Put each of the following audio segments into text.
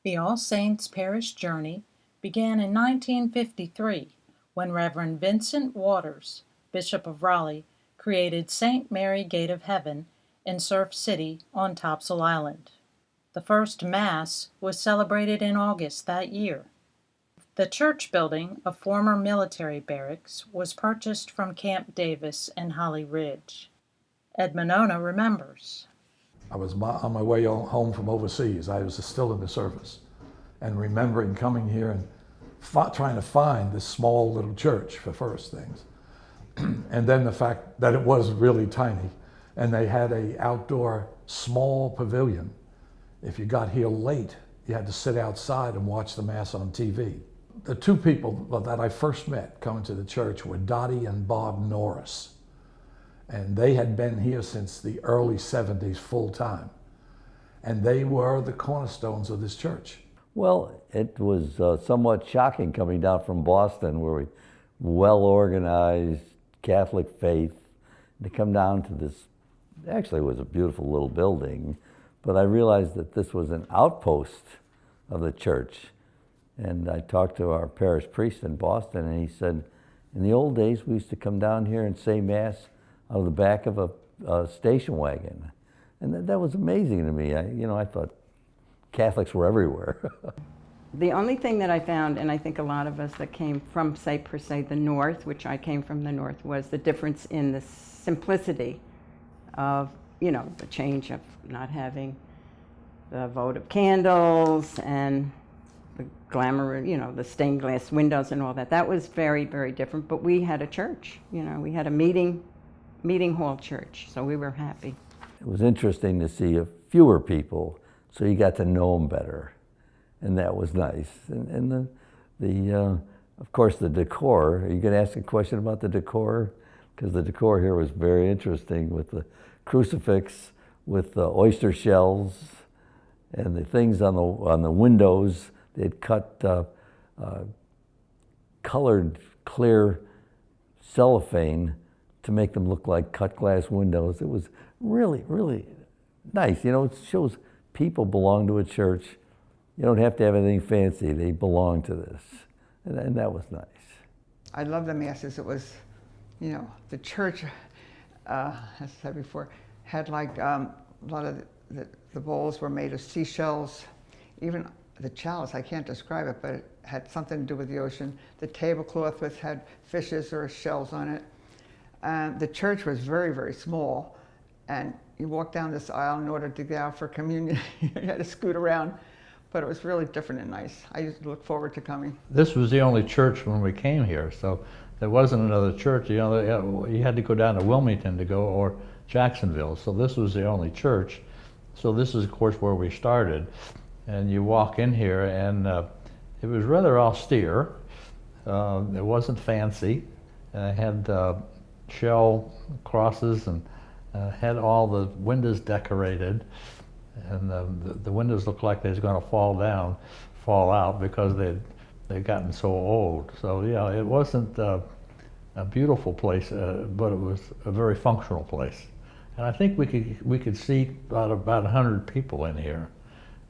The All Saints Parish journey began in 1953 when Reverend Vincent Waters, Bishop of Raleigh, created St. Mary Gate of Heaven in Surf City on Topsail Island. The first Mass was celebrated in August that year. The church building, a former military barracks, was purchased from Camp Davis in Holly Ridge. Ed Monona remembers. I was on my way home from overseas. I was still in the service, and remembering coming here and trying to find this small little church for first things. And then the fact that it was really tiny, and they had a outdoor small pavilion. If you got here late, you had to sit outside and watch the Mass on TV. The two people that I first met coming to the church were Dottie and Bob Norris. And they had been here since the early 70s full time. And they were the cornerstones of this church. Well, it was somewhat shocking coming down from Boston, where we well-organized Catholic faith, to come down to this. Actually, it was a beautiful little building, but I realized that this was an outpost of the church. And I talked to our parish priest in Boston, and he said, in the old days, we used to come down here and say Mass out of the back of a station wagon. And that was amazing to me. I thought Catholics were everywhere. The only thing that I found, and I think a lot of us that came from, say, per se, the North, which I came from the North, was the difference in the simplicity of, the change of not having the votive candles and the glamour, the stained glass windows and all that. That was very, very different. But we had a church, we had a meeting hall church, so we were happy. It was interesting to see fewer people, so you got to know them better, and that was nice. And of course, the decor. Are you going to ask a question about the decor? Because the decor here was very interesting, with the crucifix, with the oyster shells, and the things on the windows. They'd cut colored clear cellophane to make them look like cut glass windows. It was really, really nice. It shows people belong to a church. You don't have to have anything fancy. They belong to this. And that was nice. I love the Masses. It was, the church, as I said before, had like a lot of the bowls were made of seashells. Even the chalice, I can't describe it, but it had something to do with the ocean. The tablecloth had fishes or shells on it. The church was very, very small, and you walked down this aisle in order to get out for communion. You had to scoot around, but it was really different and nice. I used to look forward to coming. This was the only church when we came here, so there wasn't another church. You had to go down to Wilmington to go, or Jacksonville, so this was the only church. So this is, of course, where we started. And you walk in here, and it was rather austere. It wasn't fancy. It had shell crosses, and had all the windows decorated, and the windows looked like they was going to fall out because they'd gotten so old. So yeah, it wasn't a beautiful place, but it was a very functional place. And I think we could seat about 100 people in here,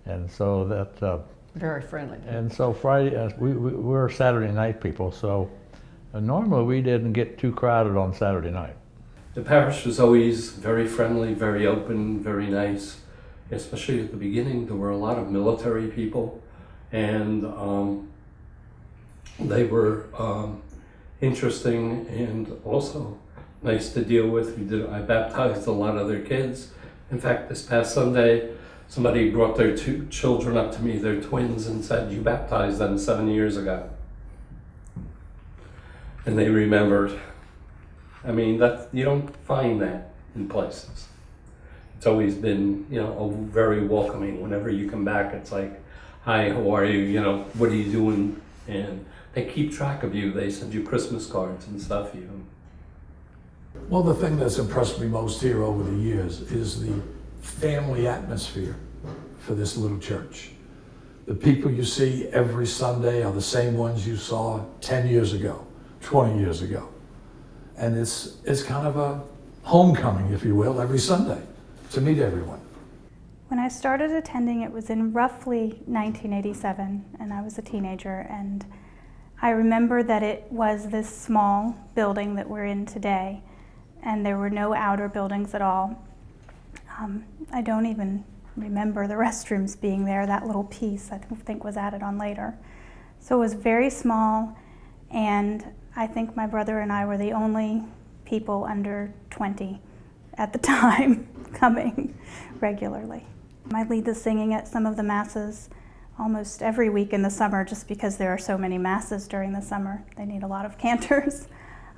and so that very friendly. And so Friday, we're Saturday night people, so normally we didn't get too crowded on Saturday night. The parish was always very friendly, very open, very nice. Especially at the beginning, there were a lot of military people, and they were interesting and also nice to deal with. I baptized a lot of their kids. In fact, this past Sunday, somebody brought their two children up to me, their twins, and said, "You baptized them 7 years ago." And they remembered. I mean, you don't find that in places. It's always been, very welcoming. Whenever you come back, it's like, "Hi, how are you? What are you doing?" And they keep track of you. They send you Christmas cards and stuff. Well, the thing that's impressed me most here over the years is the family atmosphere for this little church. The people you see every Sunday are the same ones you saw 10 years ago, 20 years ago. And it's kind of a homecoming, if you will, every Sunday to meet everyone. When I started attending, it was in roughly 1987, and I was a teenager, and I remember that it was this small building that we're in today, and there were no outer buildings at all. I don't even remember the restrooms being there. That little piece I think was added on later. So it was very small, and I think my brother and I were the only people under 20 at the time coming regularly. I lead the singing at some of the masses almost every week in the summer, just because there are so many masses during the summer. They need a lot of cantors.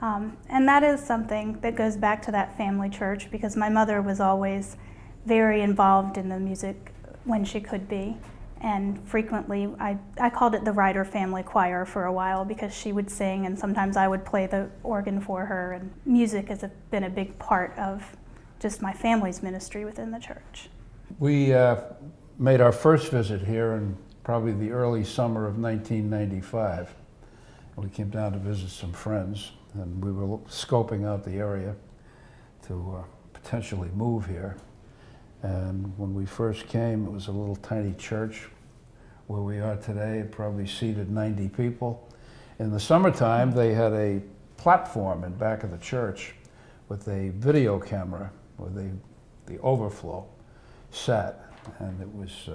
And that is something that goes back to that family church, because my mother was always very involved in the music when she could be. And frequently, I called it the Ryder family choir for a while, because she would sing and sometimes I would play the organ for her. And music has been a big part of just my family's ministry within the church. We made our first visit here in probably the early summer of 1995. We came down to visit some friends, and we were scoping out the area to potentially move here. And when we first came, it was a little tiny church. Where we are today, it probably seated 90 people. In the summertime, they had a platform in back of the church with a video camera where the overflow sat, and it was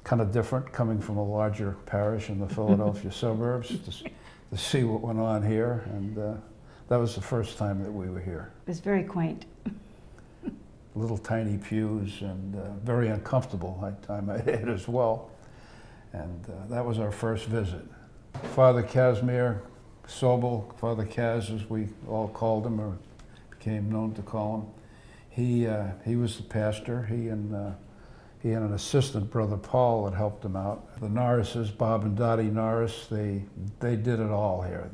kind of different coming from a larger parish in the Philadelphia suburbs to see what went on here, and that was the first time that we were here. It was very quaint. Little tiny pews and very uncomfortable, I might add as well, and that was our first visit. Father Casimir Sobel, Father Kaz as we all called him, or became known to call him, he was the pastor. He and an assistant, Brother Paul, that helped him out. The Norrises, Bob and Dottie Norris, they did it all here.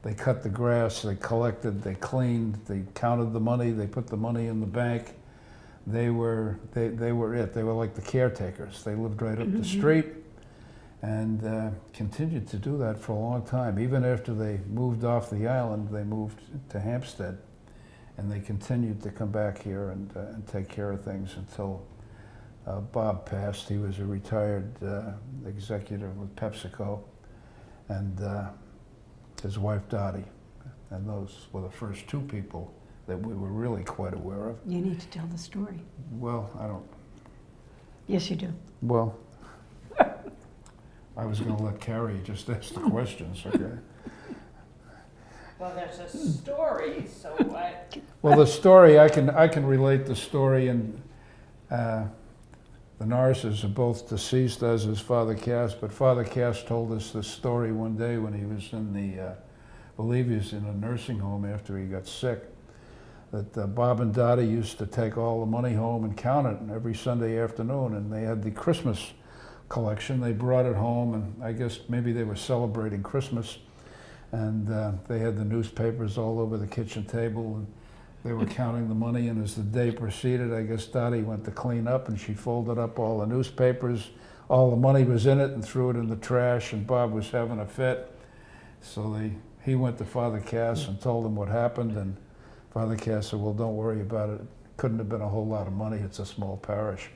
They cut the grass, they collected, they cleaned, they counted the money, they put the money in the bank. They were it. They were like the caretakers. They lived right up the street and continued to do that for a long time. Even after they moved off the island, they moved to Hampstead. And they continued to come back here and take care of things until Bob passed. He was a retired executive with PepsiCo, and his wife Dottie. And those were the first two people that we were really quite aware of. You need to tell the story. Well, I don't. Yes, you do. Well, I was going to let Carrie just ask the questions, okay? Well, there's a story, so what? Well, the story, I can relate the story, and the Norrises are both deceased, as is Father Cass, but Father Cass told us this story one day when he was in I believe he was in a nursing home after he got sick, that Bob and Dottie used to take all the money home and count it every Sunday afternoon, and they had the Christmas collection. They brought it home, and I guess maybe they were celebrating Christmas. And they had the newspapers all over the kitchen table, and they were counting the money. And as the day proceeded, I guess Dottie went to clean up, and she folded up all the newspapers. All the money was in it and threw it in the trash, and Bob was having a fit. So he went to Father Cass and told him what happened, and Father Cass said, well, don't worry about it. It couldn't have been a whole lot of money. It's a small parish.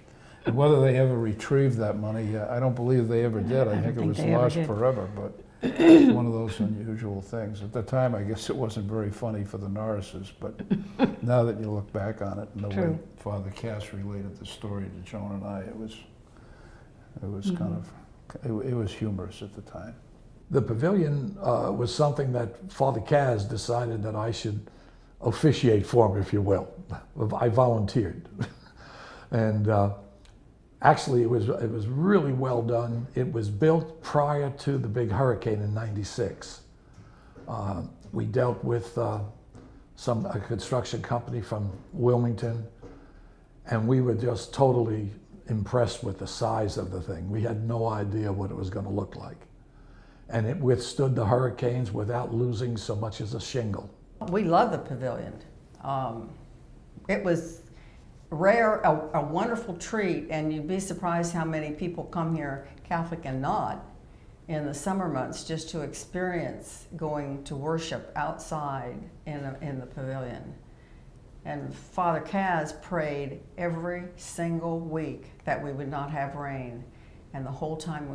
And whether they ever retrieved that money, I don't believe they ever did. I think it was lost forever, but one of those unusual things. At the time, I guess it wasn't very funny for the Norrises, but now that you look back on it and the way Father Cass related the story to Joan and I, it was kind of, it was humorous at the time. The pavilion was something that Father Kaz decided that I should officiate for him, if you will. I volunteered. And actually, it was really well done. It was built prior to the big hurricane in '96. We dealt with a construction company from Wilmington, and we were just totally impressed with the size of the thing. We had no idea what it was going to look like. And it withstood the hurricanes without losing so much as a shingle. We love the pavilion. It was rare, a wonderful treat, and you'd be surprised how many people come here, Catholic and not, in the summer months just to experience going to worship outside in the pavilion. And Father Kaz prayed every single week that we would not have rain. And the whole time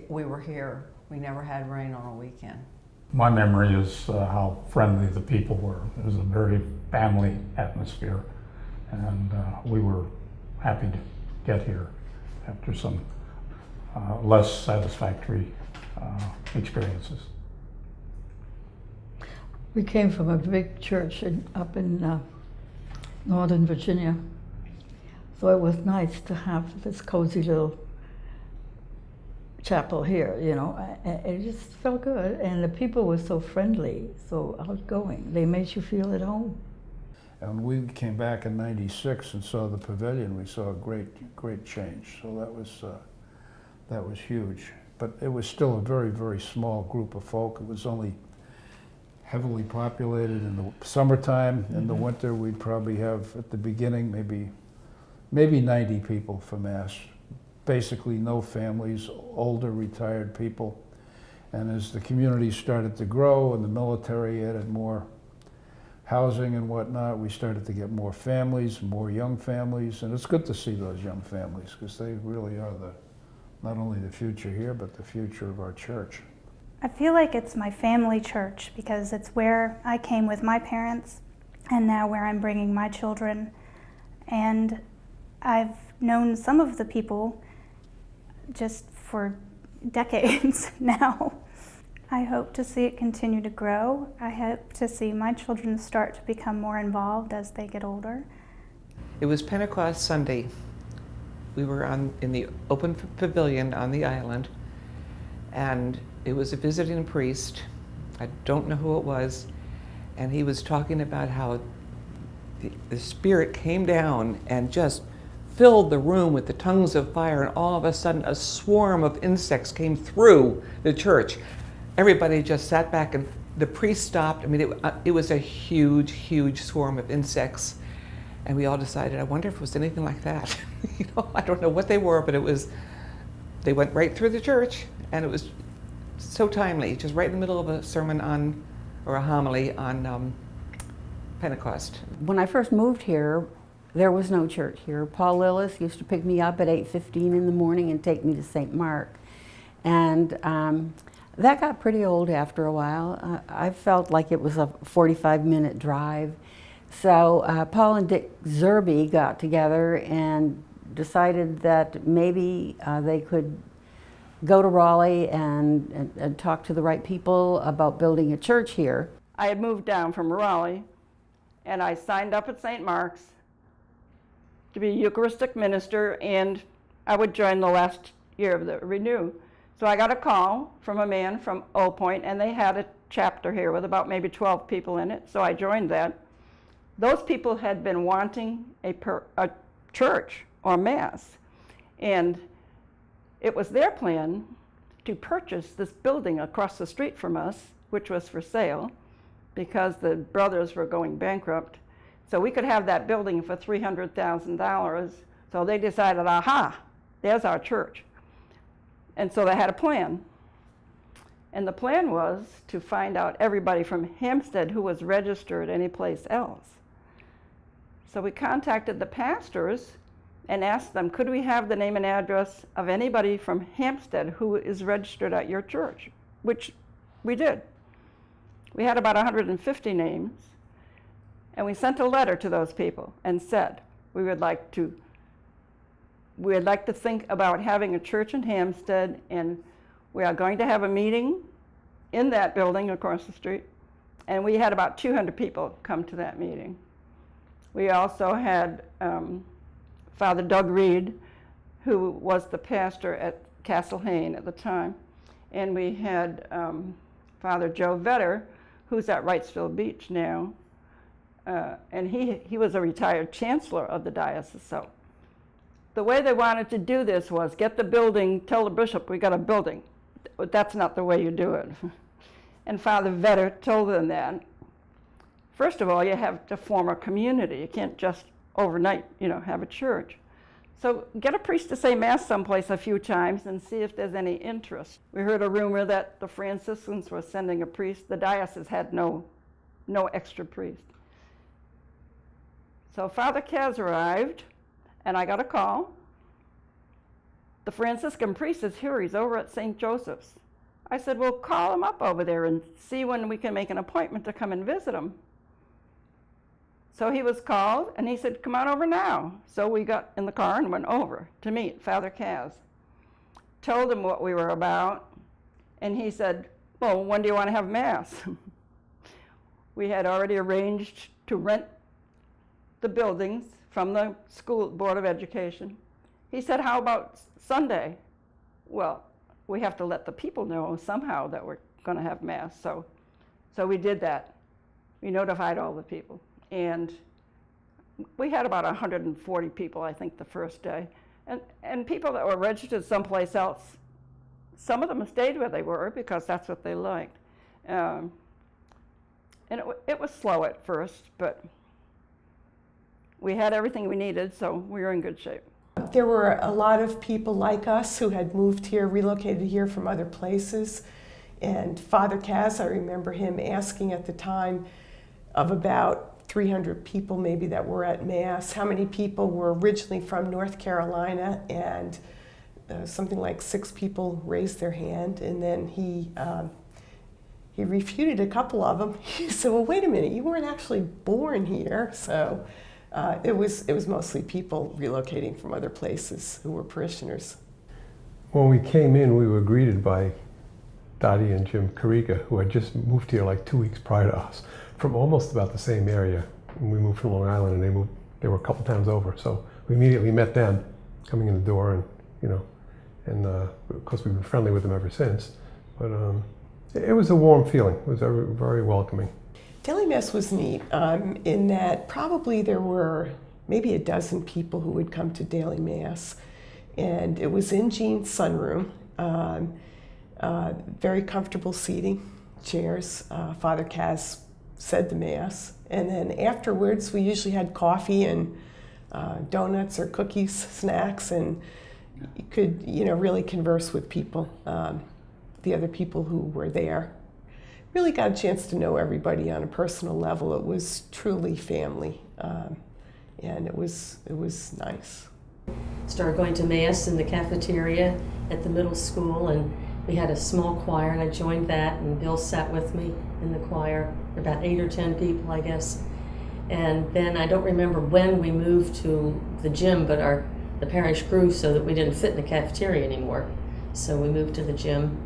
we were here, we never had rain on a weekend. My memory is how friendly the people were. It was a very family atmosphere, and we were happy to get here after some less satisfactory experiences. We came from a big church up in Northern Virginia, so it was nice to have this cozy little chapel here, you know. It just felt good, and the people were so friendly, so outgoing. They made you feel at home. And we came back in '96 and saw the pavilion. We saw a great change. So that was huge. But it was still a very, very small group of folk. It was only heavily populated in the summertime. In the winter, we'd probably have, at the beginning, maybe 90 people for Mass. Basically no families, older retired people. And as the community started to grow and the military added more housing and whatnot, we started to get more families, more young families. And it's good to see those young families, because they really are not only the future here, but the future of our church. I feel like it's my family church because it's where I came with my parents and now where I'm bringing my children. And I've known some of the people just for decades now. I hope to see it continue to grow. I hope to see my children start to become more involved as they get older. It was Pentecost Sunday. We were in the open pavilion on the island, and it was a visiting priest. I don't know who it was, and he was talking about how the Spirit came down and just filled the room with the tongues of fire, and all of a sudden a swarm of insects came through the church. Everybody just sat back, and the priest stopped. I mean, it was a huge, huge swarm of insects, and we all decided, I wonder if it was anything like that. You know, I don't know what they were, but they went right through the church, and it was so timely, just right in the middle of a sermon or a homily on Pentecost. When I first moved here, there was no church here. Paul Lillis used to pick me up at 8:15 in the morning and take me to St. Mark. And that got pretty old after a while. I felt like it was a 45-minute drive. So Paul and Dick Zerby got together and decided that maybe they could go to Raleigh and talk to the right people about building a church here. I had moved down from Raleigh, and I signed up at St. Mark's to be a Eucharistic minister, and I would join the last year of the Renew. So I got a call from a man from Old Point, and they had a chapter here with about maybe 12 people in it, so I joined that. Those people had been wanting a church or Mass, and it was their plan to purchase this building across the street from us, which was for sale, because the brothers were going bankrupt. So we could have that building for $300,000. So they decided, aha, there's our church. And so they had a plan. And the plan was to find out everybody from Hampstead who was registered anyplace else. So we contacted the pastors and asked them, could we have the name and address of anybody from Hampstead who is registered at your church? Which we did. We had about 150 names. And we sent a letter to those people and said, we would like to think about having a church in Hampstead, and we are going to have a meeting in that building across the street. And we had about 200 people come to that meeting. We also had Father Doug Reed, who was the pastor at Castle Hayne at the time. And we had Father Joe Vetter, who's at Wrightsville Beach now. And he was a retired chancellor of the diocese. So the way they wanted to do this was get the building, tell the bishop, we got a building. But that's not the way you do it. And Father Vetter told them that. First of all, you have to form a community. You can't just overnight, have a church. So get a priest to say Mass someplace a few times and see if there's any interest. We heard a rumor that the Franciscans were sending a priest. The diocese had no extra priest. So Father Kaz arrived, and I got a call. The Franciscan priest is here. He's over at St. Joseph's. I said, well, call him up over there and see when we can make an appointment to come and visit him. So he was called, and he said, come on over now. So we got in the car and went over to meet Father Kaz. Told him what we were about, and he said, well, when do you want to have Mass? We had already arranged to rent the buildings from the school Board of Education. He said, how about Sunday? Well, we have to let the people know somehow that we're going to have Mass. So we did that. We notified all the people. And we had about 140 people, I think, the first day. And people that were registered someplace else, some of them stayed where they were because that's what they liked. And it was slow at first, but we had everything we needed, so we were in good shape. There were a lot of people like us who had moved here, relocated here from other places. And Father Kaz, I remember him asking at the time of about 300 people maybe that were at Mass, how many people were originally from North Carolina, and something like 6 people raised their hand, and then he refuted a couple of them. He said, well, wait a minute, you weren't actually born here. So it was mostly people relocating from other places who were parishioners. When we came in, we were greeted by Dottie and Jim Carica, who had just moved here like 2 weeks prior to us, from almost about the same area. We moved from Long Island, and they were a couple times over. So we immediately met them coming in the door, and and of course we've been friendly with them ever since. But it was a warm feeling. It was very, very welcoming. Daily Mass was neat in that probably there were maybe a dozen people who would come to Daily Mass, and it was in Jean's sunroom. Very comfortable seating, chairs. Father Kaz said the Mass, and then afterwards we usually had coffee and donuts or cookies, snacks, and you could really converse with people, the other people who were there. Really got a chance to know everybody on a personal level. It was truly family, and it was nice. Started going to Mass in the cafeteria at the middle school, and we had a small choir, and I joined that, and Bill sat with me in the choir, about 8 or 10 people, I guess. And then I don't remember when we moved to the gym, but the parish grew so that we didn't fit in the cafeteria anymore. So we moved to the gym,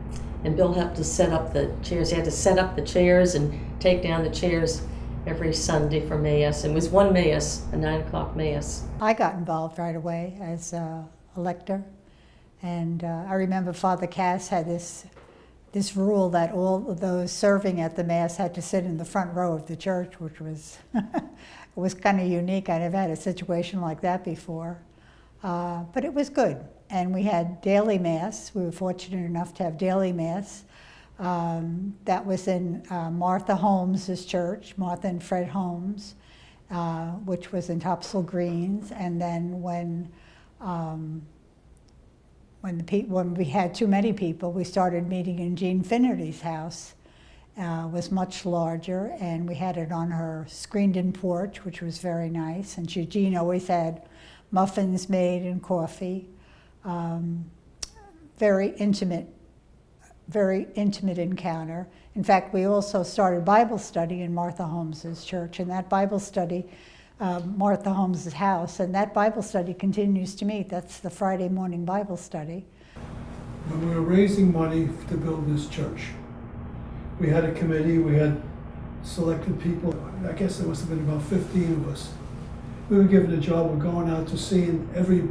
and Bill helped us set up the chairs. He had to set up the chairs and take down the chairs every Sunday for Mass. It was one Mass, a 9 o'clock Mass. I got involved right away as a lector. And I remember Father Kaz had this rule that all of those serving at the Mass had to sit in the front row of the church, which was was kind of unique. I never had a situation like that before. But it was good. And we had daily Mass. We were fortunate enough to have daily Mass. That was in Martha Holmes' church, Martha and Fred Holmes, which was in Topsail Greens. And then when we had too many people, we started meeting in Jean Finnerty's house. Was much larger, and we had it on her screened-in porch, which was very nice. And Jean always had muffins made and coffee. Very intimate encounter. In fact, we also started Bible study in Martha Holmes' church, and that Bible study, Martha Holmes' house, and that Bible study continues to meet. That's the Friday morning Bible study. When we were raising money to build this church, we had a committee, we had selected people. I guess there must have been about 15 of us. We were given the job of going out to seeing every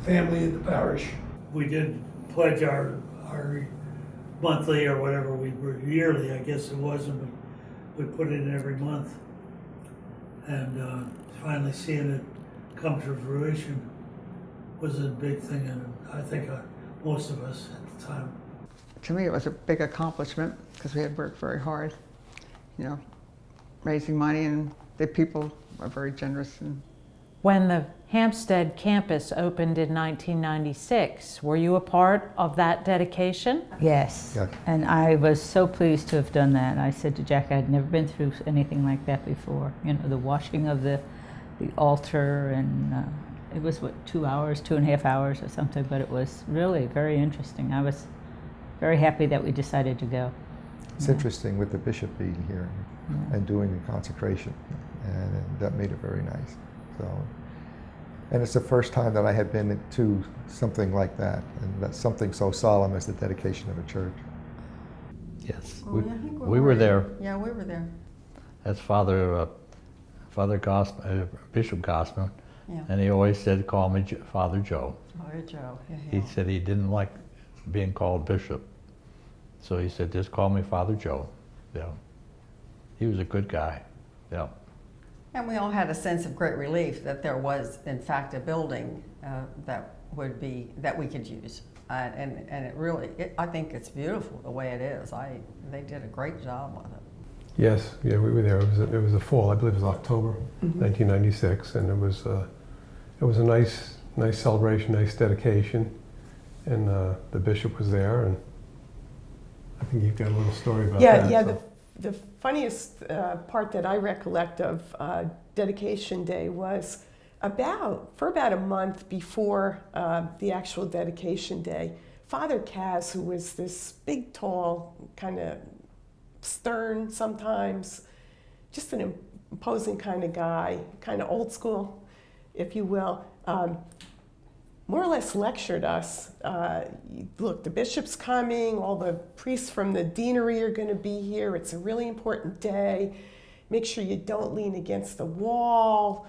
family in the parish. We did pledge our monthly or whatever we were yearly, I guess it was, and we put it in every month. And finally seeing it come to fruition was a big thing, and I think most of us at the time. To me, it was a big accomplishment because we had worked very hard, raising money, and the people are very generous. And when the Hampstead campus opened in 1996, were you a part of that dedication? Yes, and I was so pleased to have done that. I said to Jack I'd never been through anything like that before. The washing of the the altar, and it was, what, 2 hours, 2.5 hours or something, but it was really very interesting. I was very happy that we decided to go. It's interesting with the bishop being here and doing the consecration, and that made it very nice. So, and it's the first time that I had been to something like that, and that's something so solemn as the dedication of a church. Yes, Well, I think we were there. Yeah, we were there. That's Father Bishop Gossman, Yeah. and he always said, "Call me Father Joe." Father Joe. Yeah, He said he didn't like being called bishop, so he said, "Just call me Father Joe." Yeah, he was a good guy. Yeah. And we all had a sense of great relief that there was, in fact, a building that we could use, and it really, I think it's beautiful the way it is. They did a great job with it. Yes, yeah, we were there. It was a fall, I believe it was October, 1996, and it was a nice celebration, nice dedication, and the bishop was there, and I think you've got a little story about that. Yeah, so. the funniest part that I recollect of dedication day was for about a month before the actual dedication day, Father Kaz, who was this big, tall, kind of stern sometimes, just an imposing kind of guy, kind of old school, if you will, more or less lectured us. Look, the bishop's coming, all the priests from the deanery are going to be here, it's a really important day, make sure you don't lean against the wall,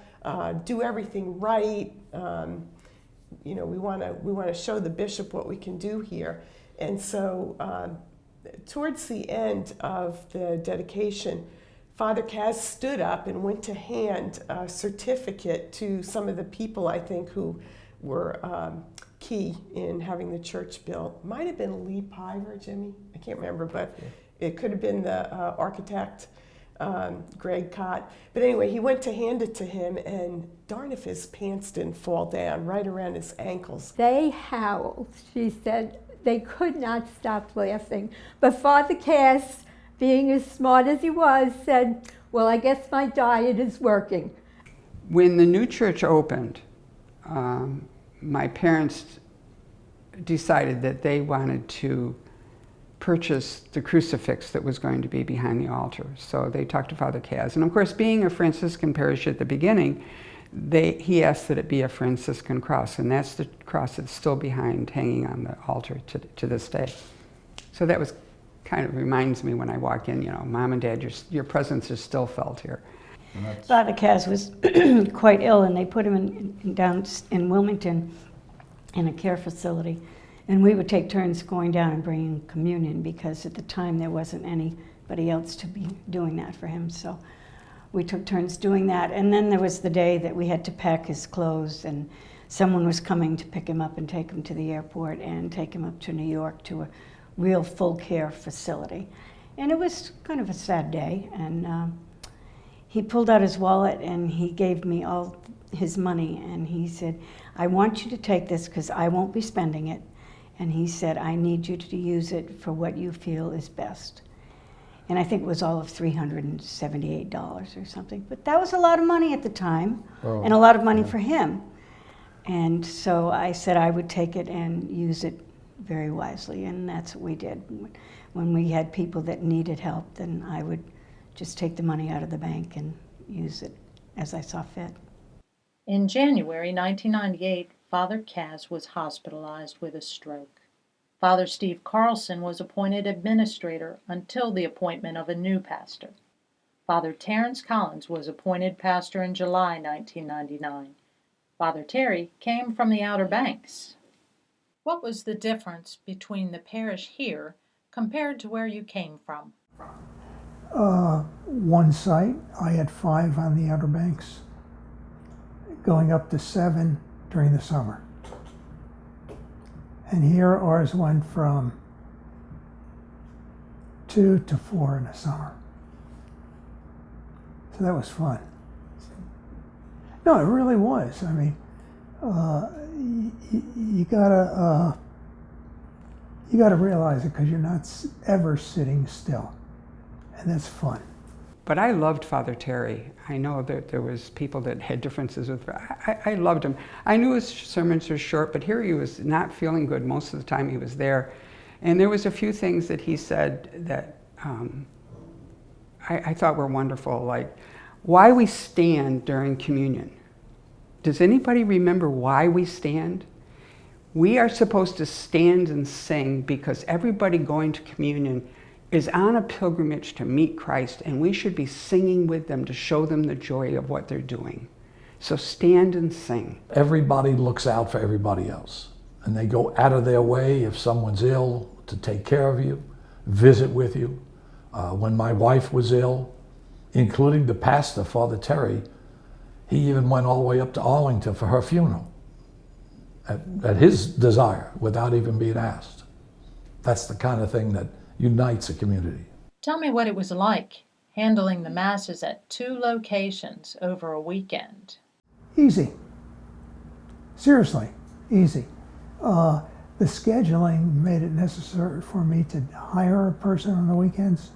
do everything right. You know, we want to show the bishop what we can do here. And so towards the end of the dedication, Father Kaz stood up and went to hand a certificate to some of the people, I think, who were key in having the church built. Might have been Lee Piver, Jimmy, I can't remember, but it could have been the architect, Greg Cott. But anyway, he went to hand it to him, and darn if his pants didn't fall down right around his ankles. They howled. She said they could not stop laughing. But Father Cass, being as smart as he was, said, well, I guess my diet is working. When the new church opened, my parents decided that they wanted to purchase the crucifix that was going to be behind the altar. So they talked to Father Kaz. And of course, being a Franciscan parish at the beginning, he asked that it be a Franciscan cross, and that's the cross that's still behind, hanging on the altar to this day. So that was kind of reminds me when I walk in, you know, Mom and Dad, your presence is still felt here. Father Kaz was quite ill, and they put him down in Wilmington in a care facility. And we would take turns going down and bringing communion, because at the time there wasn't anybody else to be doing that for him. So we took turns doing that. And then there was the day that we had to pack his clothes, and someone was coming to pick him up and take him to the airport and take him up to New York to a real full care facility. And it was kind of a sad day. And he pulled out his wallet and he gave me all his money. And he said, I want you to take this because I won't be spending it. And he said, I need you to use it for what you feel is best. And I think it was all of $378 or something. But that was a lot of money at the time, and a lot of money for him. And so I said I would take it and use it very wisely, and that's what we did. When we had people that needed help, then I would just take the money out of the bank and use it as I saw fit. In January 1998, Father Kaz was hospitalized with a stroke. Father Steve Carlson was appointed administrator until the appointment of a new pastor. Father Terrence Collins was appointed pastor in July 1999. Father Terry came from the Outer Banks. What was the difference between the parish here compared to where you came from? One site, I had 5 on the Outer Banks, going up to 7 during the summer. And here ours went from 2 to 4 in the summer. So that was fun. No, it really was. I mean, you gotta realize it, because you're not ever sitting still, and that's fun. But I loved Father Terry. I know that there was people that had differences with, I loved him. I knew his sermons were short, but here he was not feeling good most of the time he was there. And there was a few things that he said that I thought were wonderful, like why we stand during communion. Does anybody remember why we stand? We are supposed to stand and sing because everybody going to communion is on a pilgrimage to meet Christ, and we should be singing with them to show them the joy of what they're doing. So stand and sing. Everybody looks out for everybody else, and they go out of their way if someone's ill to take care of you, visit with you. When my wife was ill, including the pastor, Father Terry, he even went all the way up to Arlington for her funeral at his desire without even being asked. That's the kind of thing that unites a community. Tell me what it was like handling the masses at 2 locations over a weekend. Easy. Seriously, easy. The scheduling made it necessary for me to hire a person on the weekends.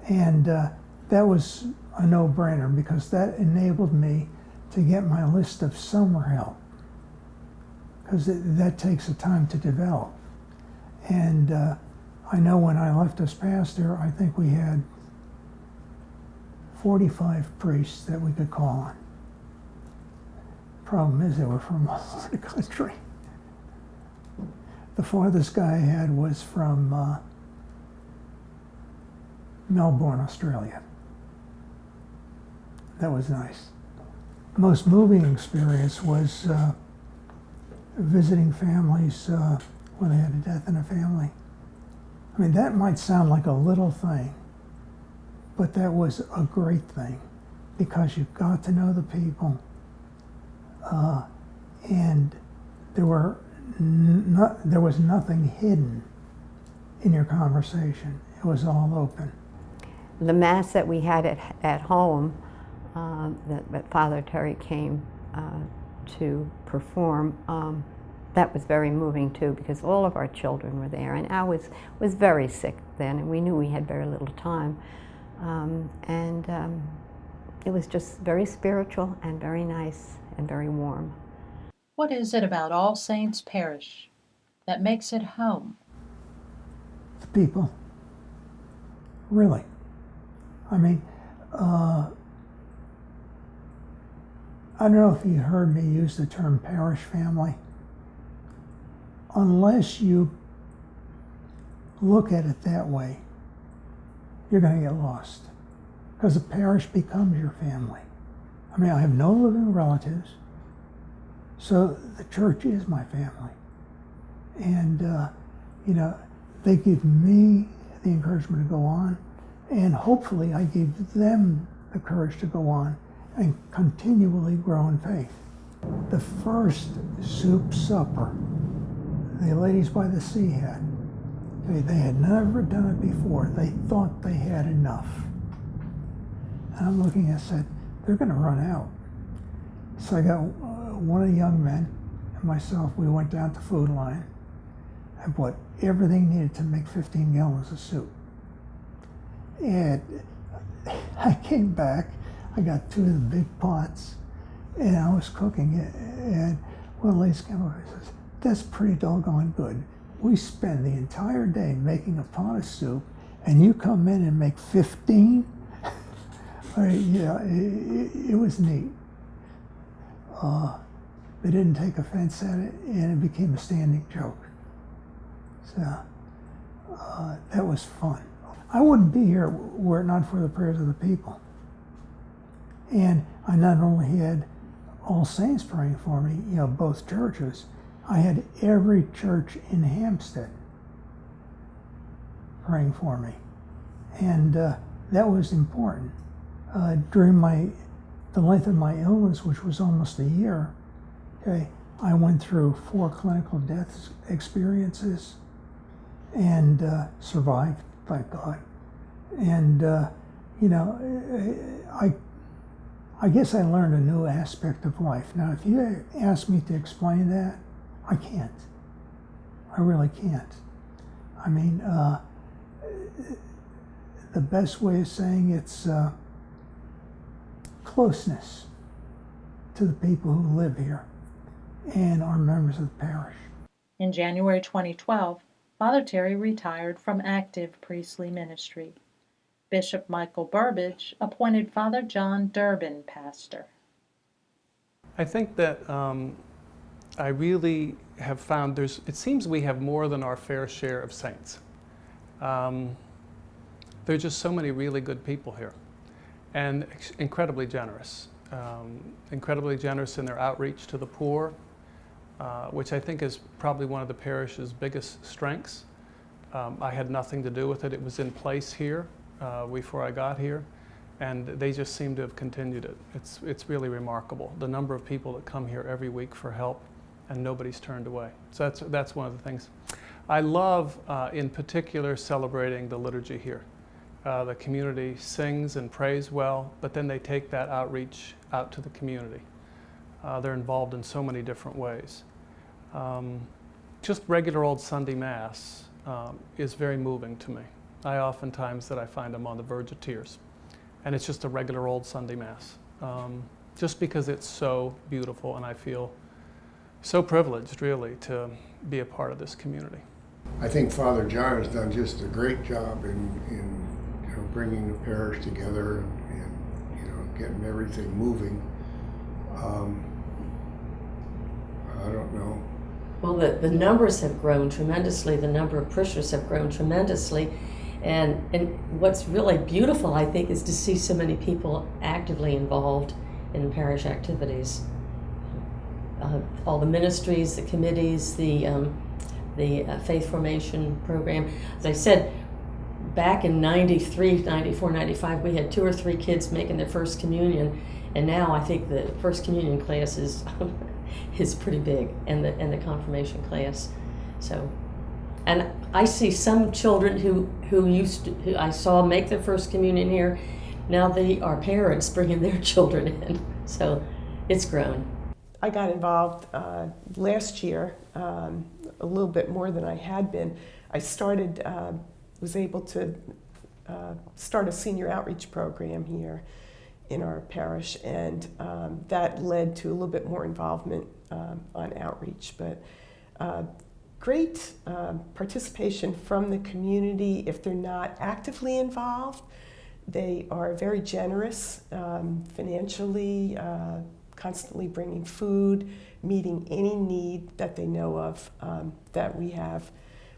And that was a no-brainer because that enabled me to get my list of summer help. Because that takes the time to develop. And I know when I left as pastor, I think we had 45 priests that we could call on. Problem is, they were from all over the country. The farthest guy I had was from Melbourne, Australia. That was nice. Most moving experience was visiting families when they had a death in a family. I mean, that might sound like a little thing, but that was a great thing because you got to know the people, and there was nothing hidden in your conversation. It was all open. The Mass that we had at home, that Father Terry came to perform, that was very moving too, because all of our children were there, and Al was very sick then, and we knew we had very little time. It was just very spiritual and very nice and very warm. What is it about All Saints Parish that makes it home? The people. Really. I mean, I don't know if you heard me use the term parish family. Unless you look at it that way, you're going to get lost. Because the parish becomes your family. I mean, I have no living relatives, so the church is my family. And, you know, they give me the encouragement to go on, and hopefully I give them the courage to go on and continually grow in faith. The first soup supper the ladies by the sea had, they had never done it before. They thought they had enough. And I'm looking and said, they're going to run out. So I got one of the young men and myself, we went down to Food Line and bought everything needed to make 15 gallons of soup. And I came back, I got 2 of the big pots, and I was cooking it, and one of the ladies came over and says, that's pretty doggone good. We spend the entire day making a pot of soup, and you come in and make 15? Yeah, it was neat. They didn't take offense at it, and it became a standing joke. So that was fun. I wouldn't be here were it not for the prayers of the people. And I not only had All Saints praying for me, you know, both churches, I had every church in Hampstead praying for me. And that was important. During the length of my illness, which was almost a year, okay, I went through 4 clinical death experiences and survived, thank God. And, you know, I guess I learned a new aspect of life. Now, if you ask me to explain that, I can't. I really can't. I mean, the best way of saying it's closeness to the people who live here and are members of the parish. In January 2012, Father Terry retired from active priestly ministry. Bishop Michael Burbidge appointed Father John Durbin pastor. I think that I really have found it seems we have more than our fair share of saints. There are just so many really good people here, and incredibly generous. Incredibly generous in their outreach to the poor, which I think is probably one of the parish's biggest strengths. I had nothing to do with it. It was in place here before I got here, and they just seem to have continued it. It's really remarkable, the number of people that come here every week for help, and nobody's turned away. So that's one of the things. I love, in particular, celebrating the liturgy here. The community sings and prays well, but then they take that outreach out to the community. They're involved in so many different ways. Just regular old Sunday Mass is very moving to me. I oftentimes that I find I'm on the verge of tears. And it's just a regular old Sunday Mass. Just because it's so beautiful, and I feel so privileged, really, to be a part of this community. I think Father John has done just a great job in bringing the parish together and getting everything moving. I don't know. Well, the numbers have grown tremendously. The number of parishioners have grown tremendously. And what's really beautiful, I think, is to see so many people actively involved in parish activities. All the ministries, the committees, the faith formation program. As I said, back in 93, 94, 95, we had 2 or 3 kids making their first communion. And now I think the first communion class is pretty big, and the confirmation class. So, and I see some children who I saw make their first communion here. Now they are parents bringing their children in. So it's grown. I got involved last year, a little bit more than I had been. I was able to start a senior outreach program here in our parish, and that led to a little bit more involvement on outreach. But great participation from the community. If they're not actively involved, they are very generous financially, constantly bringing food, meeting any need that they know of that we have,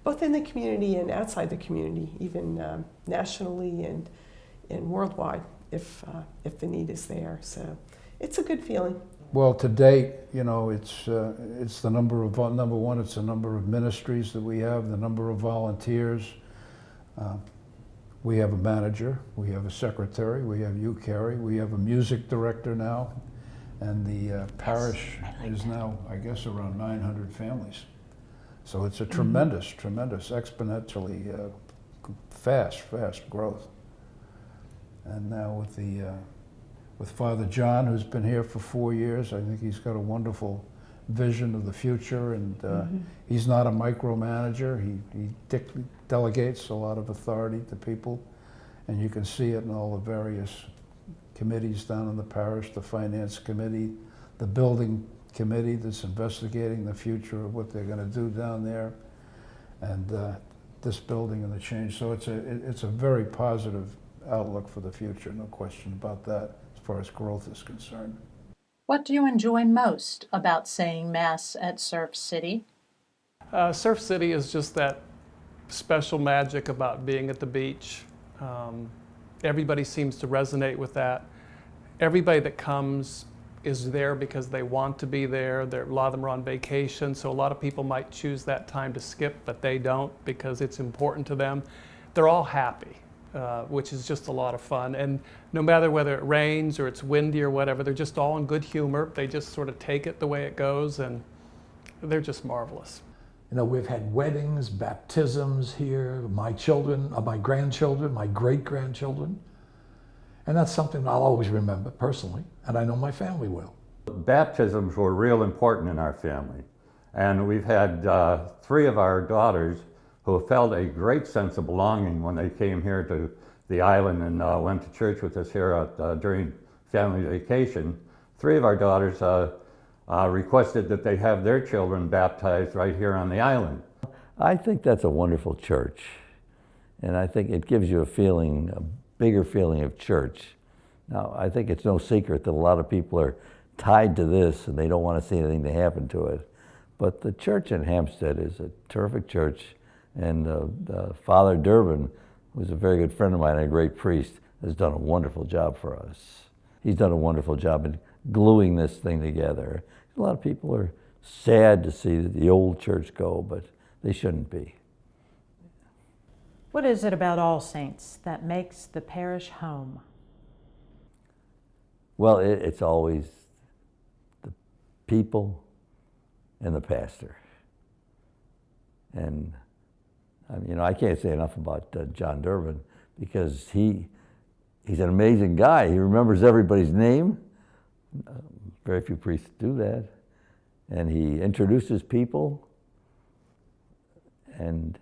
both in the community and outside the community, even nationally and worldwide, if the need is there. So it's a good feeling. Well, to date, it's the number one, it's the number of ministries that we have, the number of volunteers. We have a manager, we have a secretary, we have you, Carrie, we have a music director now, and the parish is now, I guess, around 900 families. So it's a tremendous, exponentially fast growth. And now with Father John, who's been here for 4 years, I think he's got a wonderful vision of the future, and he's not a micromanager. He delegates a lot of authority to people, and you can see it in all the various committees down in the parish, the finance committee, the building committee that's investigating the future of what they're going to do down there, and this building and the change. So it's a very positive outlook for the future, no question about that, as far as growth is concerned. What do you enjoy most about saying Mass at Surf City? Surf City is just that special magic about being at the beach. Everybody seems to resonate with that. Everybody that comes is there because they want to be there. A lot of them are on vacation, so a lot of people might choose that time to skip, but they don't because it's important to them. They're all happy, which is just a lot of fun. And no matter whether it rains or it's windy or whatever, they're just all in good humor. They just sort of take it the way it goes, and they're just marvelous. We've had weddings, baptisms here, my children, my grandchildren, my great-grandchildren. And that's something I'll always remember personally, and I know my family will. Baptisms were real important in our family. And we've had 3 of our daughters who felt a great sense of belonging when they came here to the island and went to church with us here during family vacation, 3 of our daughters requested that they have their children baptized right here on the island. I think that's a wonderful church. And I think it gives you a feeling, a bigger feeling of church. Now, I think it's no secret that a lot of people are tied to this and they don't want to see anything to happen to it. But the church in Hampstead is a terrific church. And Father Durbin, who's a very good friend of mine and a great priest, has done a wonderful job for us. He's done a wonderful job in gluing this thing together. A lot of people are sad to see the old church go, but they shouldn't be. What is it about All Saints that makes the parish home? Well, it's always the people and the pastor. And you know, I can't say enough about John Durbin because he's an amazing guy. He remembers everybody's name. Very few priests do that. And he introduces people, and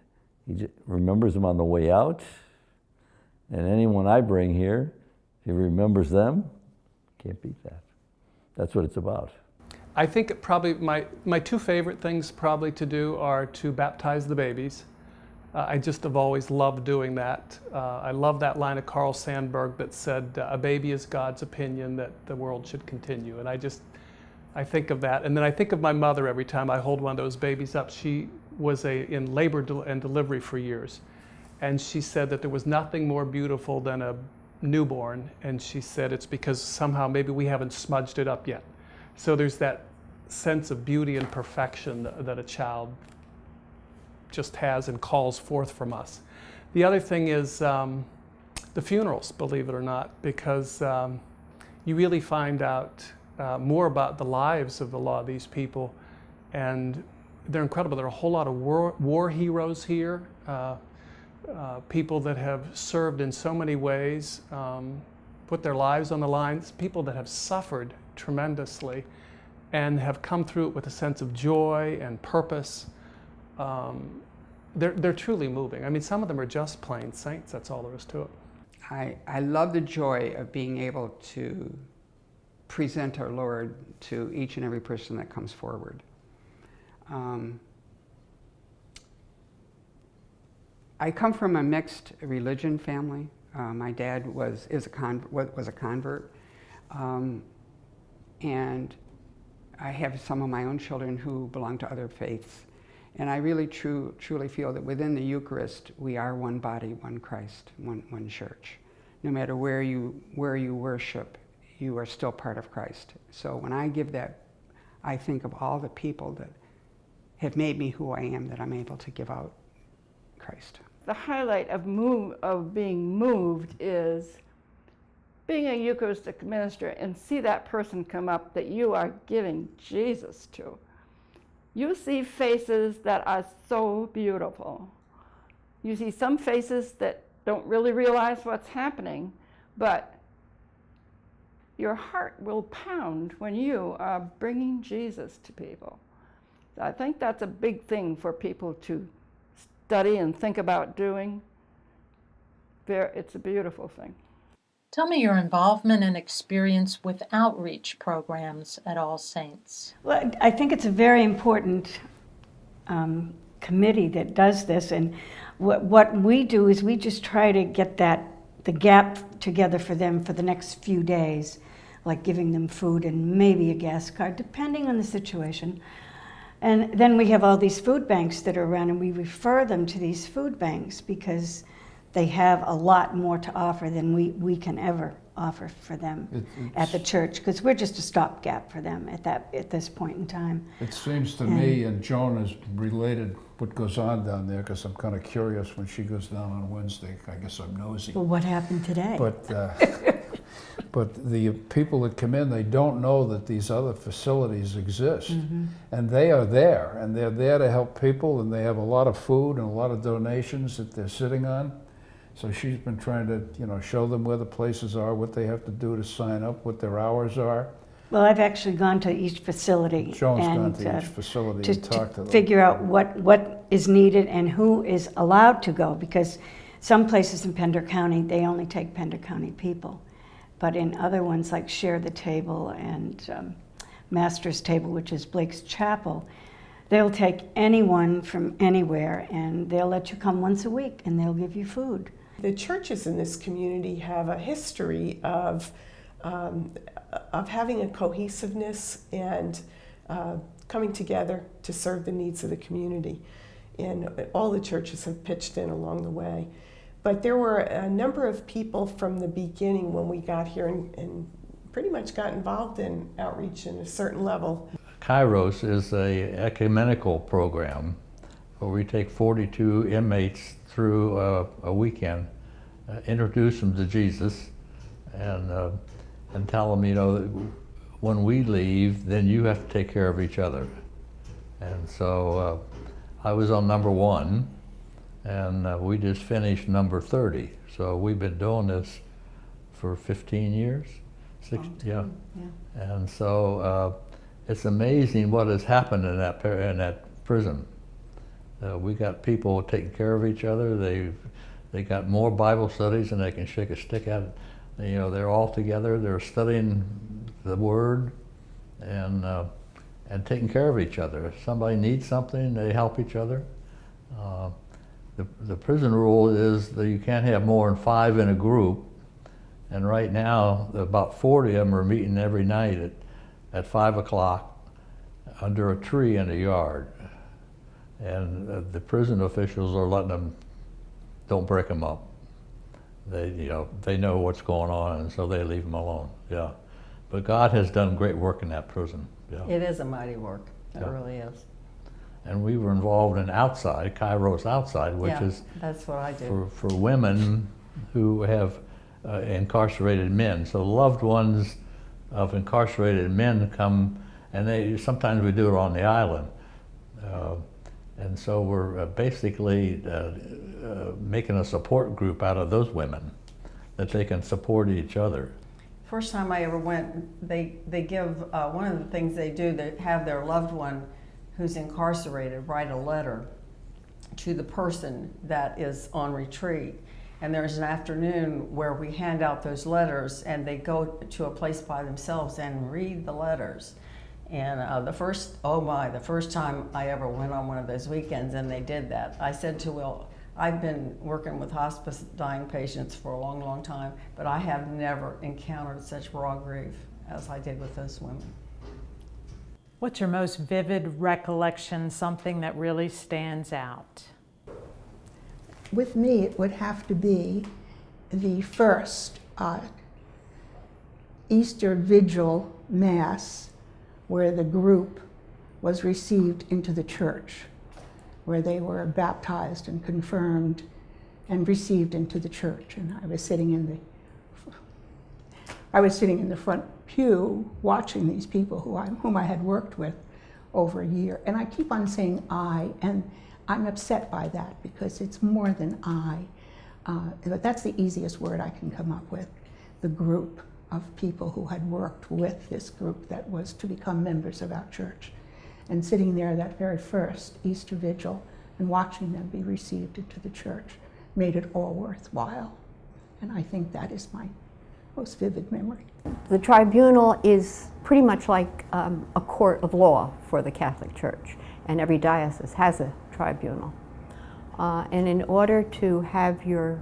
he remembers them on the way out. And anyone I bring here, he remembers them. Can't beat that. That's what it's about. I think probably my 2 favorite things probably to do are to baptize the babies. I just have always loved doing that. I love that line of Carl Sandburg that said, a baby is God's opinion that the world should continue. And I think of that. And then I think of my mother every time I hold one of those babies up. She was in labor and delivery for years. And she said that there was nothing more beautiful than a newborn. And she said it's because somehow maybe we haven't smudged it up yet. So there's that sense of beauty and perfection that a child just has and calls forth from us. The other thing is the funerals, believe it or not, because you really find out more about the lives of a lot of these people, and they're incredible. There are a whole lot of war heroes here, people that have served in so many ways, put their lives on the line, people that have suffered tremendously and have come through it with a sense of joy and purpose. They're truly moving. I mean, some of them are just plain saints, that's all there is to it. I love the joy of being able to present our Lord to each and every person that comes forward. I come from a mixed religion family. My dad was a convert, and I have some of my own children who belong to other faiths. And I really truly feel that within the Eucharist, we are one body, one Christ, one church. No matter where you worship, you are still part of Christ. So when I give that, I think of all the people that have made me who I am, that I'm able to give out Christ. The highlight of being moved is being a Eucharistic minister and see that person come up that you are giving Jesus to. You see faces that are so beautiful. You see some faces that don't really realize what's happening, but your heart will pound when you are bringing Jesus to people. So I think that's a big thing for people to study and think about doing. It's a beautiful thing. Tell me your involvement and experience with outreach programs at All Saints. Well, I think it's a very important committee that does this, and what we do is we just try to get the gap together for them for the next few days, like giving them food and maybe a gas card, depending on the situation. And then we have all these food banks that are around, and we refer them to these food banks because they have a lot more to offer than we can ever offer for them at the church, because we're just a stopgap for them at this point in time. It seems to me, and Joan has related what goes on down there, because I'm kind of curious when she goes down on Wednesday. I guess I'm nosy. Well, what happened today? But the people that come in, they don't know that these other facilities exist. Mm-hmm. And they are there, and they're there to help people, and they have a lot of food and a lot of donations that they're sitting on. So she's been trying to, show them where the places are, what they have to do to sign up, what their hours are. Well, I've actually gone to each facility. Joan's gone to each facility and talked to them. Figure out what is needed and who is allowed to go, because some places in Pender County, they only take Pender County people. But in other ones like Share the Table and Master's Table, which is Blake's Chapel, they'll take anyone from anywhere and they'll let you come once a week and they'll give you food. The churches in this community have a history of having a cohesiveness and coming together to serve the needs of the community. And all the churches have pitched in along the way. But there were a number of people from the beginning when we got here and pretty much got involved in outreach in a certain level. Kairos is a ecumenical program where we take 42 inmates through a weekend, introduce them to Jesus, and tell them, you know, that when we leave, then you have to take care of each other. And so I was on number 1, and we just finished number 30. So we've been doing this for 15 years. Yeah. And so it's amazing what has happened in that prison. We got people taking care of each other. They got more Bible studies than they can shake a stick at. You know, they're all together. They're studying the Word and taking care of each other. If somebody needs something, they help each other. The prison rule is that you can't have more than 5 in a group. And right now, about 40 of them are meeting every night at 5 o'clock under a tree in the yard. And the prison officials are letting them, don't break them up. They know what's going on, and so they leave them alone. Yeah, but God has done great work in that prison. Yeah, it is a mighty work. It really is. And we were involved in Outside, Kairos Outside, which is that's what I do for women who have incarcerated men. So loved ones of incarcerated men come, and sometimes we do it on the island. And so we're basically making a support group out of those women that they can support each other. First time I ever went, they give, one of the things they do, they have their loved one who's incarcerated write a letter to the person that is on retreat. And there's an afternoon where we hand out those letters and they go to a place by themselves and read the letters. And the first time I ever went on one of those weekends and they did that, I said to Will, I've been working with hospice dying patients for a long, long time, but I have never encountered such raw grief as I did with those women. What's your most vivid recollection, something that really stands out? With me, it would have to be the first Easter Vigil Mass where the group was received into the church, where they were baptized and confirmed and received into the church. And I was sitting in the front pew watching these people whom I had worked with over a year. And I keep on saying I, and I'm upset by that because it's more than I. But that's the easiest word I can come up with, the group of people who had worked with this group that was to become members of our church. And sitting there that very first Easter Vigil and watching them be received into the church made it all worthwhile. And I think that is my most vivid memory. The tribunal is pretty much like a court of law for the Catholic Church, and every diocese has a tribunal. And in order to have your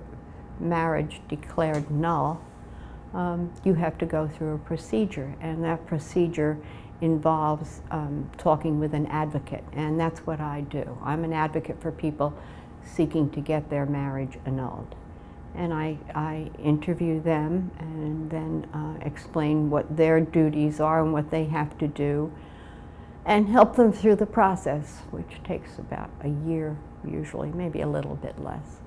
marriage declared null, you have to go through a procedure, and that procedure involves talking with an advocate, and that's what I do. I'm an advocate for people seeking to get their marriage annulled. And I interview them and then explain what their duties are and what they have to do, and help them through the process, which takes about a year usually, maybe a little bit less.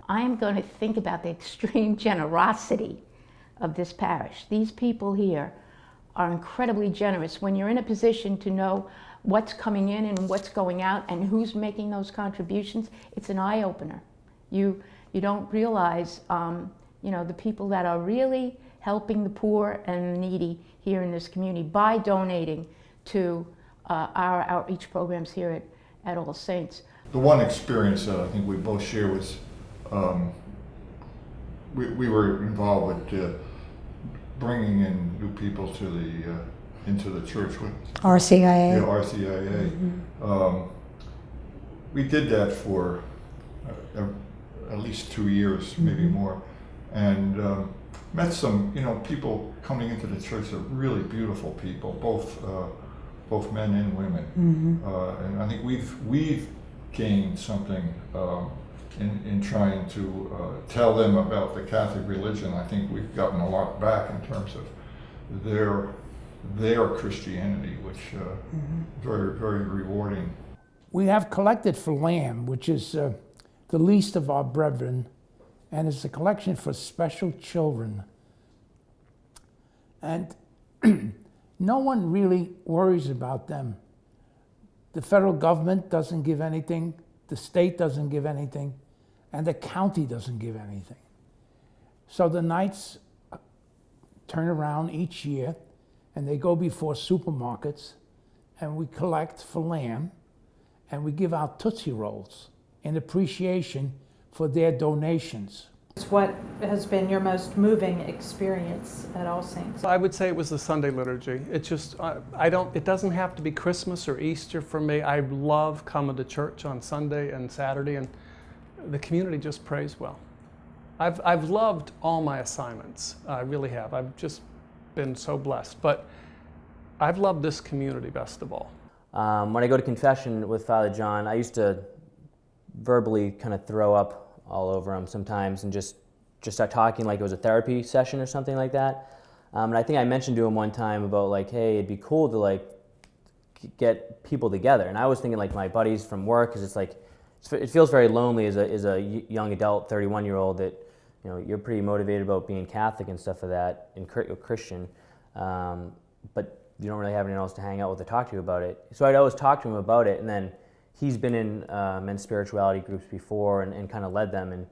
I am going to think about the extreme generosity of this parish. These people here are incredibly generous. When you're in a position to know what's coming in and what's going out and who's making those contributions, it's an eye-opener. You don't realize the people that are really helping the poor and the needy here in this community by donating to our outreach programs here at All Saints. The one experience that I think we both share was we were involved with bringing in new people to the into the church with RCIA. Yeah, RCIA. We did that for at least 2 years, maybe more, and met some, people coming into the church that are really beautiful people, both men and women. And I think we've gained something in trying to tell them about the Catholic religion. I think we've gotten a lot back in terms of their Christianity, which very, very rewarding. We have collected for Lamb, which is the least of our brethren, and it's a collection for special children. And no one really worries about them. The federal government doesn't give anything, the state doesn't give anything, and the county doesn't give anything. So the Knights turn around each year, and they go before supermarkets, and we collect for Lamb, and we give out Tootsie Rolls in appreciation for their donations. What has been your most moving experience at All Saints? I would say it was the Sunday liturgy. It's just, it doesn't have to be Christmas or Easter for me. I love coming to church on Sunday and Saturday, and the community just prays well. I've loved all my assignments. I really have. I've just been so blessed. But I've loved this community best of all. When I go to confession with Father John, I used to verbally kind of throw up all over him sometimes and just start talking like it was a therapy session or something like that. And I think I mentioned to him one time about like, hey, it'd be cool to like get people together. And I was thinking like my buddies from work, because it's like, it feels very lonely as a young adult, 31-year-old, that you're pretty motivated about being Catholic and stuff like that, and Christian, but you don't really have anyone else to hang out with or talk to about it. So I'd always talk to him about it, and then he's been in men's spirituality groups before and kind of led them, and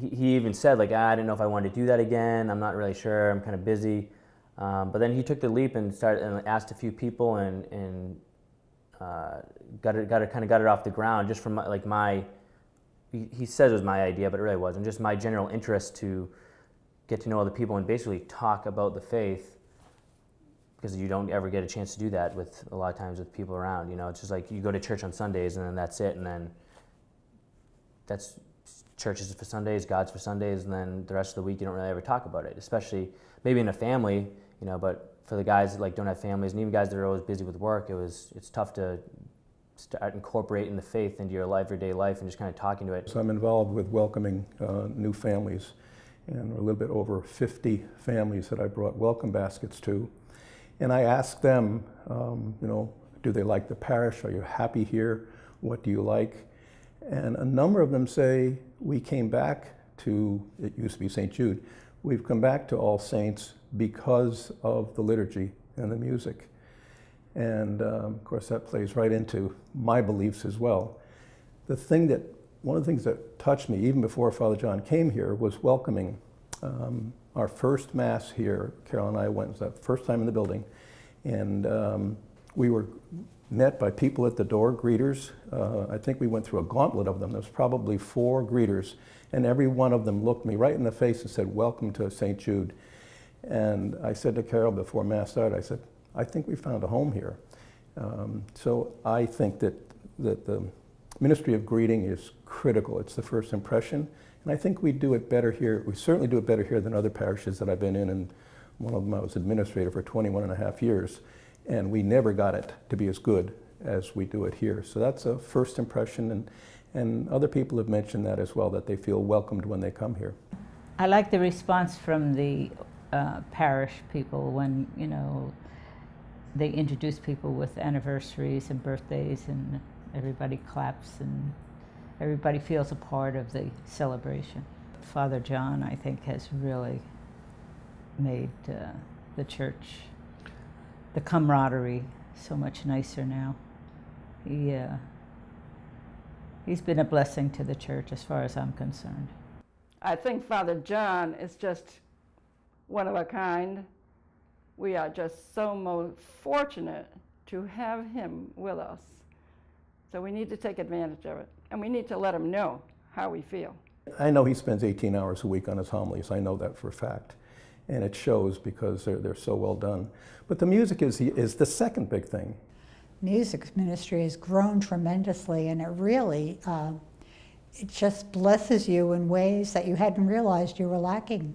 he even said like, I didn't know if I wanted to do that again, I'm not really sure, I'm kind of busy. But then he took the leap and started and asked a few people and got it off the ground just from like he says it was my idea, but it really wasn't, just my general interest to get to know other people and basically talk about the faith, because you don't ever get a chance to do that with a lot of times with people around. It's just like you go to church on Sundays and then that's it, and then that's church is for Sundays, God's for Sundays, and then the rest of the week you don't really ever talk about it, especially maybe in a family, but for the guys that like don't have families, and even guys that are always busy with work, it's tough to start incorporating the faith into your everyday life and just kind of talking to it. So I'm involved with welcoming new families, and a little bit over 50 families that I brought welcome baskets to. And I ask them, do they like the parish? Are you happy here? What do you like? And a number of them say, we came back to, it used to be St. Jude, we've come back to All Saints because of the liturgy and the music. And of course that plays right into my beliefs as well. One of the things that touched me even before Father John came here was welcoming. Our first Mass here, Carol and I went, it was that first time in the building, and we were met by people at the door, greeters. I think we went through a gauntlet of them. There was probably 4 greeters, and every one of them looked me right in the face and said, welcome to St. Jude. And I said to Carol before Mass started, I said, I think we found a home here. So I think that the ministry of greeting is critical. It's the first impression. And I think we do it better here. We certainly do it better here than other parishes that I've been in. And one of them I was administrator for 21 and a half years. And we never got it to be as good as we do it here. So that's a first impression. And other people have mentioned that as well, that they feel welcomed when they come here. I like the response from the parish people when, they introduce people with anniversaries and birthdays, and everybody claps and everybody feels a part of the celebration. Father John, I think, has really made the church, the camaraderie, so much nicer now. He's been a blessing to the church as far as I'm concerned. I think Father John is just one of a kind. We are just so most fortunate to have him with us. So we need to take advantage of it, and we need to let him know how we feel. I know he spends 18 hours a week on his homilies. I know that for a fact. And it shows because they're so well done. But the music is the second big thing. Music ministry has grown tremendously, and it really, it just blesses you in ways that you hadn't realized you were lacking.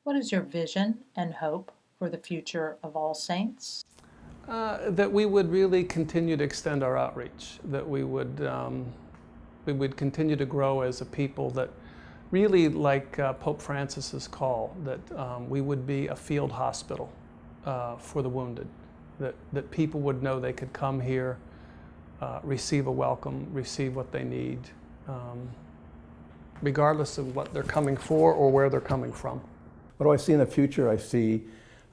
What is your vision and hope for the future of All Saints? That we would really continue to extend our outreach, that we would continue to grow as a people, that really like Pope Francis's call, that we would be a field hospital for the wounded, that people would know they could come here, receive a welcome, receive what they need, regardless of what they're coming for or where they're coming from. What do I see in the future? I see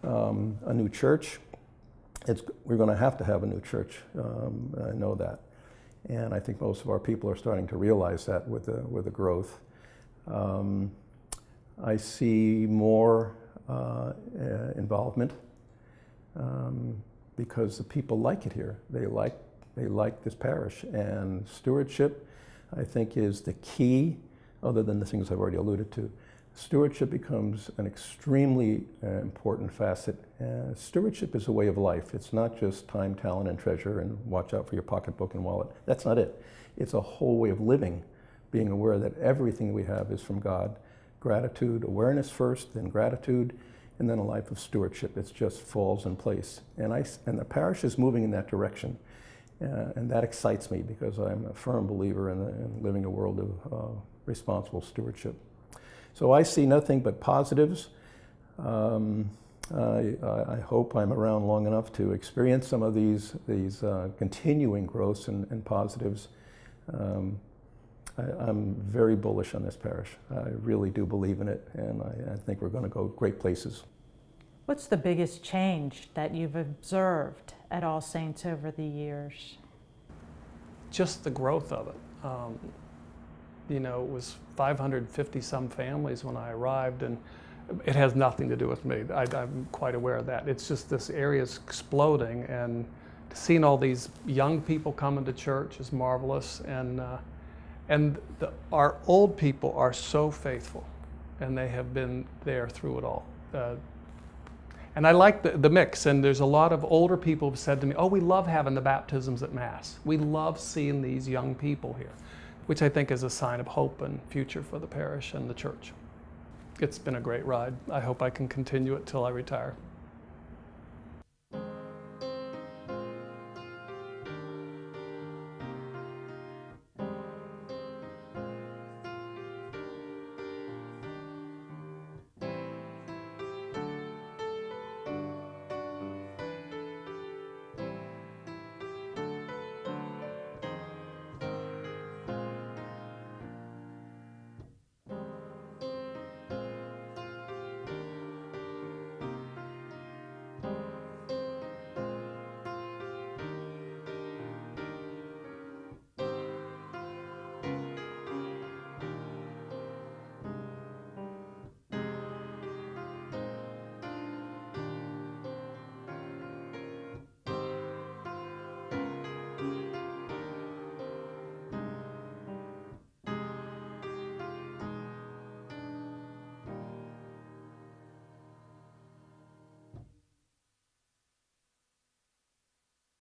a new church. We're going to have a new church. I know that. And I think most of our people are starting to realize that with the growth. I see more involvement because the people like it here. They like this parish. And stewardship, I think, is the key, other than the things I've already alluded to. Stewardship becomes an extremely important facet. Stewardship is a way of life. It's not just time, talent, and treasure, and watch out for your pocketbook and wallet. That's not it. It's a whole way of living, being aware that everything we have is from God. Gratitude, awareness first, then gratitude, and then a life of stewardship. It just falls in place. And the parish is moving in that direction. And that excites me because I'm a firm believer in living a world of responsible stewardship. So I see nothing but positives. I hope I'm around long enough to experience some of these continuing growths and positives. I'm very bullish on this parish. I really do believe in it, and I think we're going to go great places. What's the biggest change that you've observed at All Saints over the years? Just the growth of it. You know, it was 550 some families when I arrived, and it has nothing to do with me. I'm quite aware of that. It's just this area is exploding, and seeing all these young people coming to church is marvelous. And our old people are so faithful, and they have been there through it all. And I like the mix, and there's a lot of older people who've said to me, oh, we love having the baptisms at Mass. We love seeing these young people here, which I think is a sign of hope and future for the parish and the church. It's been a great ride. I hope I can continue it till I retire.